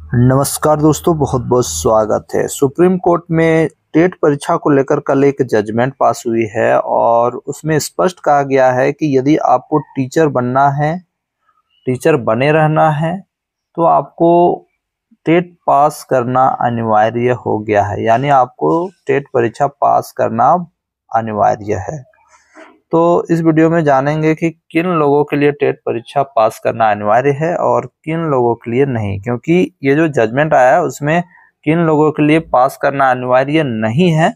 नमस्कार दोस्तों, बहुत बहुत स्वागत है। सुप्रीम कोर्ट में टेट परीक्षा को लेकर कल एक जजमेंट पास हुई है और उसमें स्पष्ट कहा गया है कि यदि आपको टीचर बनना है, टीचर बने रहना है, तो आपको टेट पास करना अनिवार्य हो गया है। यानी आपको टेट परीक्षा पास करना अनिवार्य है। तो इस वीडियो में जानेंगे कि किन लोगों के लिए टेट परीक्षा पास करना अनिवार्य है और किन लोगों के लिए नहीं, क्योंकि ये जो जजमेंट आया है उसमें किन लोगों के लिए पास करना अनिवार्य नहीं है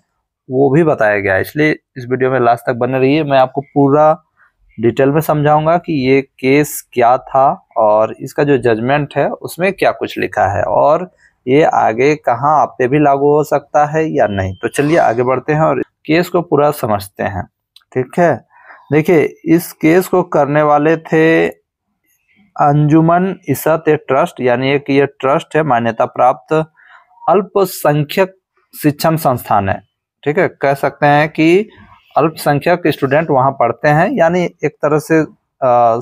वो भी बताया गया है। इसलिए इस वीडियो में लास्ट तक बने रहिए। मैं आपको पूरा डिटेल में समझाऊंगा कि ये केस क्या था और इसका जो जजमेंट है उसमें क्या कुछ लिखा है और ये आगे कहाँ आप पे भी लागू हो सकता है या नहीं। तो चलिए आगे बढ़ते हैं और केस को पूरा समझते हैं। ठीक है, देखिए इस केस को करने वाले थे अंजुमन इस्सत ट्रस्ट, यानी एक ये ट्रस्ट है, मान्यता प्राप्त अल्पसंख्यक शिक्षण संस्थान है। ठीक है, कह सकते हैं कि अल्पसंख्यक स्टूडेंट वहां पढ़ते हैं, यानी एक तरह से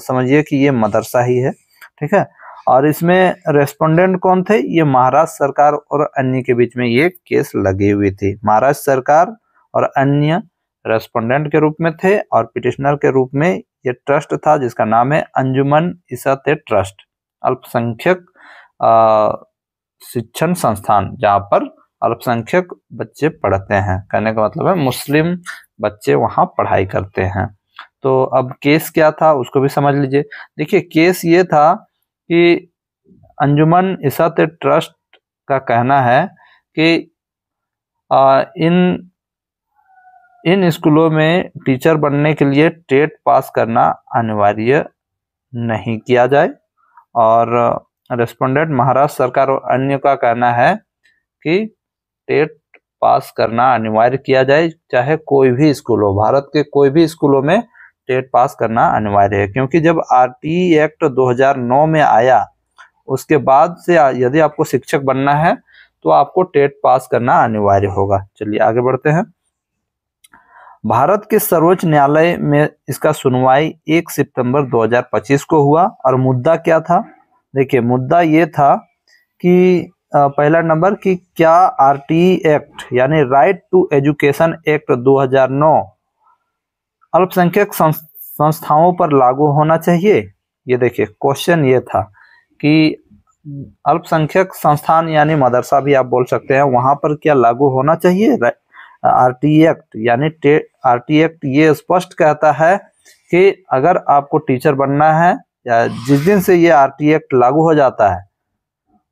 समझिए कि ये मदरसा ही है। ठीक है, और इसमें रेस्पोंडेंट कौन थे? ये महाराष्ट्र सरकार और अन्य के बीच में ये केस लगी हुई थी। महाराष्ट्र सरकार और अन्य रेस्पोंडेंट के रूप में थे और पिटिशनर के रूप में ये ट्रस्ट था जिसका नाम है अंजुमन इस्सत ट्रस्ट, अल्पसंख्यक शिक्षण संस्थान, जहाँ पर अल्पसंख्यक बच्चे पढ़ते हैं। कहने का मतलब है मुस्लिम बच्चे वहां पढ़ाई करते हैं। तो अब केस क्या था उसको भी समझ लीजिए। देखिए केस ये था कि अंजुमन इस्सत ट्रस्ट का कहना है कि इन स्कूलों में टीचर बनने के लिए टेट पास करना अनिवार्य नहीं किया जाए, और रेस्पोंडेंट महाराष्ट्र सरकार और अन्य का कहना है कि टेट पास करना अनिवार्य किया जाए, चाहे कोई भी स्कूल हो। भारत के कोई भी स्कूलों में टेट पास करना अनिवार्य है, क्योंकि जब आरटी एक्ट 2009 में आया उसके बाद से यदि आपको शिक्षक बनना है तो आपको टेट पास करना अनिवार्य होगा। चलिए आगे बढ़ते हैं। भारत के सर्वोच्च न्यायालय में इसका सुनवाई 1 सितंबर 2025 को हुआ और मुद्दा क्या था? देखिए मुद्दा ये था कि पहला नंबर कि क्या आरटी एक्ट यानी राइट टू एजुकेशन एक्ट 2009 अल्पसंख्यक संस्थाओं पर लागू होना चाहिए। ये देखिए क्वेश्चन ये था कि अल्पसंख्यक संस्थान यानी मदरसा भी आप बोल सकते हैं, वहां पर क्या लागू होना चाहिए आरटी एक्ट। यानी आरटी एक्ट ये स्पष्ट कहता है कि अगर आपको टीचर बनना है या जिस दिन से ये आरटी एक्ट लागू हो जाता है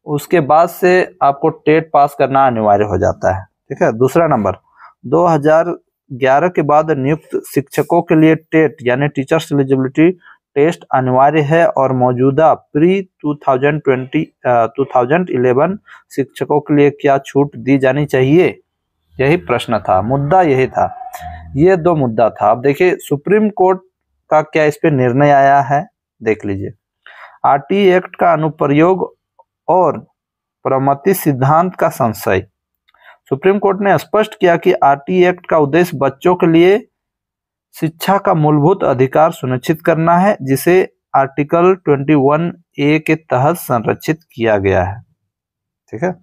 उसके बाद से आपको टेट पास करना अनिवार्य हो जाता है। ठीक है, दूसरा नंबर 2011 के बाद नियुक्त शिक्षकों के लिए टेट यानी टीचर्स एलिजिबिलिटी टेस्ट अनिवार्य है और मौजूदा प्री 2011 शिक्षकों के लिए क्या छूट दी जानी चाहिए, यही प्रश्न था, मुद्दा यही था। ये दो मुद्दा था। अब देखिए सुप्रीम कोर्ट का क्या इस पे निर्णय आया है, देख लीजिए। आरटी एक्ट का अनुप्रयोग और प्रमति सिद्धांत का संशय। सुप्रीम कोर्ट ने स्पष्ट किया कि आरटी एक्ट का उद्देश्य बच्चों के लिए शिक्षा का मूलभूत अधिकार सुनिश्चित करना है, जिसे आर्टिकल 21A के तहत संरक्षित किया गया है। ठीक है,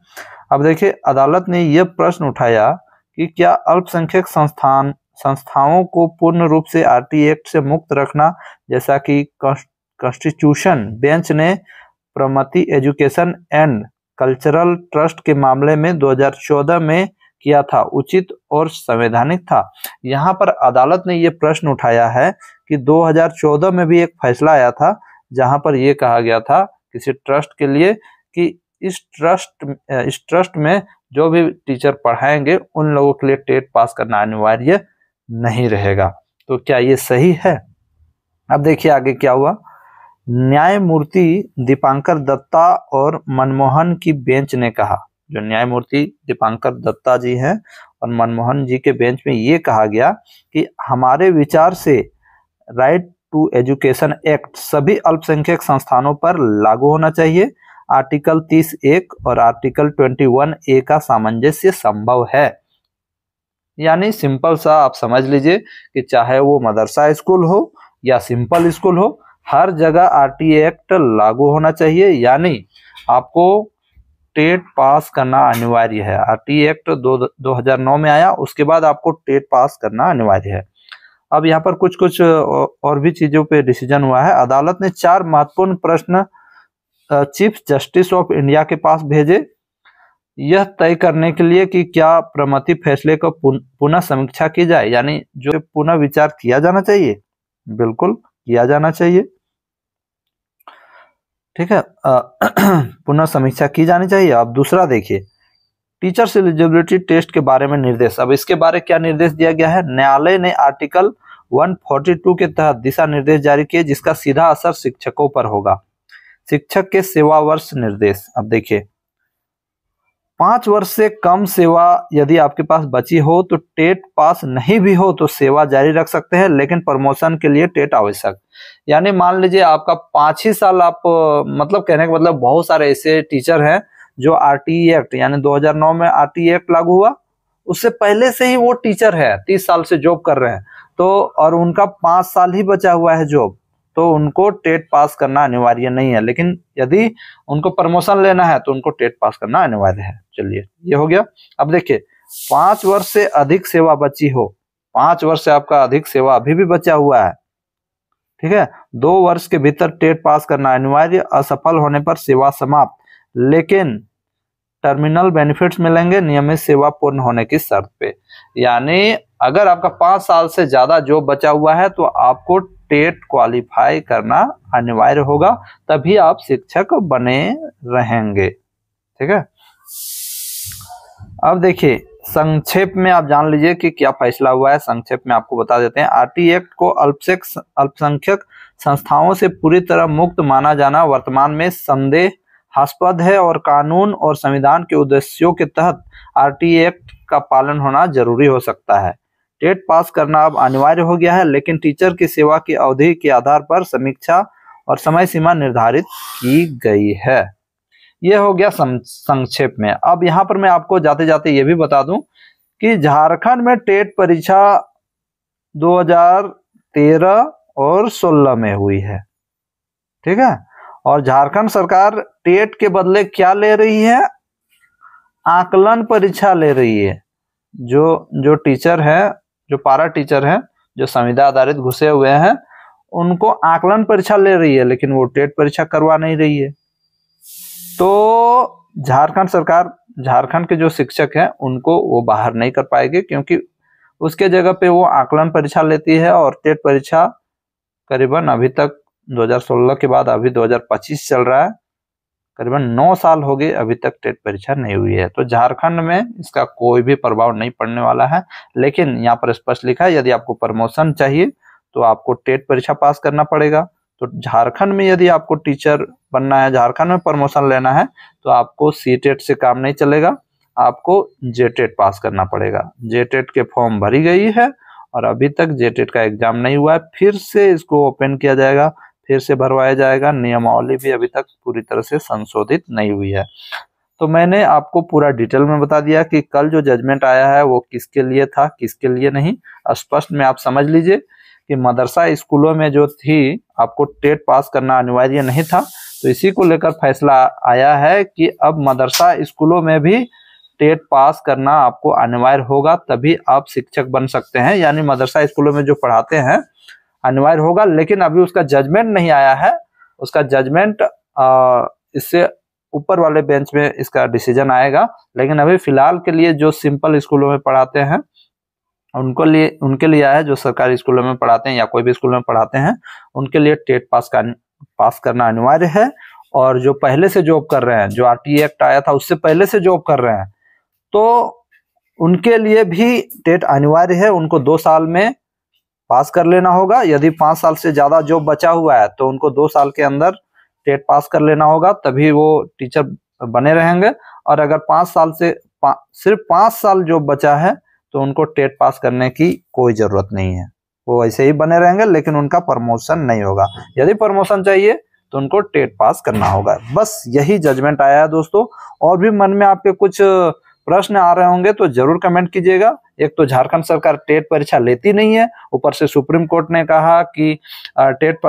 अब देखिए अदालत ने यह प्रश्न उठाया कि क्या अल्पसंख्यक संस्थाओं को पूर्ण रूप से आरटी एक्ट से मुक्त रखना, जैसा कि कॉन्स्टिट्यूशन बेंच ने Pramati education and cultural trust के मामले में 2014 में किया था, उचित और संवैधानिक था। यहाँ पर अदालत ने यह प्रश्न उठाया है कि 2014 में भी एक फैसला आया था जहां पर यह कहा गया था किसी ट्रस्ट के लिए कि इस ट्रस्ट में जो भी टीचर पढ़ाएंगे उन लोगों के लिए टेट पास करना अनिवार्य नहीं रहेगा। तो क्या ये सही है? अब देखिए आगे क्या हुआ। न्यायमूर्ति दीपांकर दत्ता और मनमोहन की बेंच ने कहा, जो न्यायमूर्ति दीपांकर दत्ता जी हैं और मनमोहन जी के बेंच में ये कहा गया कि हमारे विचार से राइट टू एजुकेशन एक्ट सभी अल्पसंख्यक संस्थानों पर लागू होना चाहिए। आर्टिकल 30(1) और आर्टिकल 21A का सामंजस्य संभव है। यानी सिंपल सा आप समझ लीजिए कि चाहे वो मदरसा स्कूल हो या सिंपल स्कूल हो, हर जगह आरटी एक्ट लागू होना चाहिए। यानी आपको टेट पास करना अनिवार्य है। आरटी एक्ट 2009 में आया, उसके बाद आपको टेट पास करना अनिवार्य है। अब यहाँ पर कुछ कुछ और भी चीजों पे डिसीजन हुआ है। अदालत ने 4 महत्वपूर्ण प्रश्न चीफ जस्टिस ऑफ इंडिया के पास भेजे, यह तय करने के लिए कि क्या प्रमति फैसले को पुनः समीक्षा की जाए, यानी जो पुनः विचार किया जाना चाहिए, बिल्कुल किया जाना चाहिए, ठीक है, पुनः समीक्षा की जानी चाहिए। अब दूसरा देखिए, टीचर्स एलिजिबिलिटी टेस्ट के बारे में निर्देश। अब इसके बारे क्या निर्देश दिया गया है? न्यायालय ने आर्टिकल 142 के तहत दिशा निर्देश जारी किए, जिसका सीधा असर शिक्षकों पर होगा। शिक्षक के सेवा वर्ष निर्देश। अब देखिए, 5 वर्ष से कम सेवा यदि आपके पास बची हो तो टेट पास नहीं भी हो तो सेवा जारी रख सकते हैं, लेकिन प्रमोशन के लिए टेट आवश्यक। यानी मान लीजिए आपका 5 ही साल आप, मतलब कहने का मतलब बहुत सारे ऐसे टीचर हैं जो आरटीई एक्ट यानी 2009 में आरटीई एक्ट लागू हुआ, उससे पहले से ही वो टीचर है, 30 साल से जॉब कर रहे हैं, तो और उनका 5 साल ही बचा हुआ है जॉब, तो उनको टेट पास करना अनिवार्य नहीं है। लेकिन यदि उनको प्रमोशन लेना है तो उनको टेट पास करना अनिवार्य है। चलिए, ये हो गया। अब देखिए, 5 वर्ष से अधिक सेवा बची हो, 5 वर्ष से आपका अधिक सेवा अभी भी बचा हुआ है, ठीक है, 2 वर्ष के भीतर टेट पास करना अनिवार्य, असफल होने पर सेवा समाप्त, लेकिन टर्मिनल बेनिफिट्स मिलेंगे नियमित सेवा पूर्ण होने की शर्त पे। यानी अगर आपका 5 साल से ज्यादा जॉब बचा हुआ है तो आपको टेट क्वालिफाई करना अनिवार्य होगा, तभी आप शिक्षक बने रहेंगे, ठीक है। अब देखिए, संक्षेप में आप जान लीजिए कि क्या फैसला हुआ है। संक्षेप में आपको बता देते हैं। आरटी एक्ट को अल्पसंख्यक संस्थाओं से पूरी तरह मुक्त माना जाना वर्तमान में संदेहास्पद है और कानून और संविधान के उद्देश्यों के तहत आरटी एक्ट का पालन होना जरूरी हो सकता है। टेट पास करना अब अनिवार्य हो गया है, लेकिन टीचर की सेवा की अवधि के आधार पर समीक्षा और समय सीमा निर्धारित की गई है। यह हो गया संक्षेप में। अब यहाँ पर मैं आपको जाते जाते ये भी बता दूं कि झारखंड में टेट परीक्षा 2013 और 16 में हुई है, ठीक है, और झारखंड सरकार टेट के बदले क्या ले रही है? आकलन परीक्षा ले रही है। जो टीचर है, जो पारा टीचर हैं, जो संविदा आधारित घुसे हुए हैं, उनको आकलन परीक्षा ले रही है, लेकिन वो टेट परीक्षा करवा नहीं रही है। तो झारखंड सरकार, झारखंड के जो शिक्षक हैं उनको वो बाहर नहीं कर पाएंगे, क्योंकि उसके जगह पे वो आकलन परीक्षा लेती है। और टेट परीक्षा करीबन अभी तक 2016 के बाद अभी 2025 चल रहा है, करीबन 9 साल हो गए, अभी तक टेट परीक्षा नहीं हुई है। तो झारखंड में इसका कोई भी प्रभाव नहीं पड़ने वाला है। लेकिन यहाँ पर स्पष्ट लिखा है, यदि आपको प्रमोशन चाहिए तो आपको टेट परीक्षा पास करना पड़ेगा। तो झारखंड में यदि आपको टीचर बनना है, झारखंड में प्रमोशन लेना है, तो आपको सीटेट से काम नहीं चलेगा, आपको जेटेट पास करना पड़ेगा। जेटेट के फॉर्म भरी गई है और अभी तक जेटेट का एग्जाम नहीं हुआ है, फिर से इसको ओपन किया जाएगा, फिर से भरवाया जाएगा। नियमावली भी अभी तक पूरी तरह से संशोधित नहीं हुई है। तो मैंने आपको पूरा डिटेल में बता दिया कि कल जो जजमेंट आया है वो किसके लिए था, किसके लिए नहीं। स्पष्ट में आप समझ लीजिए कि मदरसा स्कूलों में जो थी आपको टेट पास करना अनिवार्य नहीं था, तो इसी को लेकर फैसला आया है कि अब मदरसा स्कूलों में भी टेट पास करना आपको अनिवार्य होगा, तभी आप शिक्षक बन सकते हैं। यानी मदरसा स्कूलों में जो पढ़ाते हैं अनिवार्य होगा, लेकिन अभी उसका जजमेंट नहीं आया है। उसका जजमेंट इससे ऊपर वाले बेंच में इसका डिसीजन आएगा। लेकिन अभी फिलहाल के लिए जो सिंपल स्कूलों में पढ़ाते हैं उनके लिए आया है, जो सरकारी स्कूलों में पढ़ाते हैं या कोई भी स्कूल में पढ़ाते हैं, उनके लिए टेट पास करना अनिवार्य है। और जो पहले से जॉब कर रहे हैं, जो आरटीई एक्ट आया था उससे पहले से जॉब कर रहे हैं, तो उनके लिए भी टेट अनिवार्य है। उनको 2 साल में पास कर लेना होगा। यदि 5 साल से ज्यादा जॉब बचा हुआ है तो उनको 2 साल के अंदर टेट पास कर लेना होगा, तभी वो टीचर बने रहेंगे। और अगर 5 साल से सिर्फ 5 साल जॉब बचा है तो उनको टेट पास करने की कोई जरूरत नहीं है, वो ऐसे ही बने रहेंगे, लेकिन उनका प्रमोशन नहीं होगा। यदि प्रमोशन चाहिए तो उनको टेट पास करना होगा। बस यही जजमेंट आया है दोस्तों। और भी मन में आपके कुछ प्रश्न आ रहे होंगे तो जरूर कमेंट कीजिएगा। एक तो झारखंड सरकार टेट परीक्षा लेती नहीं है, ऊपर से सुप्रीम कोर्ट ने कहा कि टेट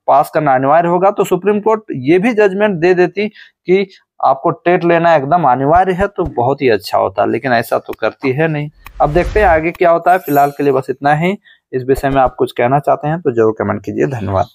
पास करना अनिवार्य होगा, तो सुप्रीम कोर्ट ये भी जजमेंट दे देती कि आपको टेट लेना एकदम अनिवार्य है तो बहुत ही अच्छा होता, लेकिन ऐसा तो करती है नहीं। अब देखते हैं आगे क्या होता है। फिलहाल के लिए बस इतना ही। इस विषय में आप कुछ कहना चाहते हैं तो जरूर कमेंट कीजिए। धन्यवाद।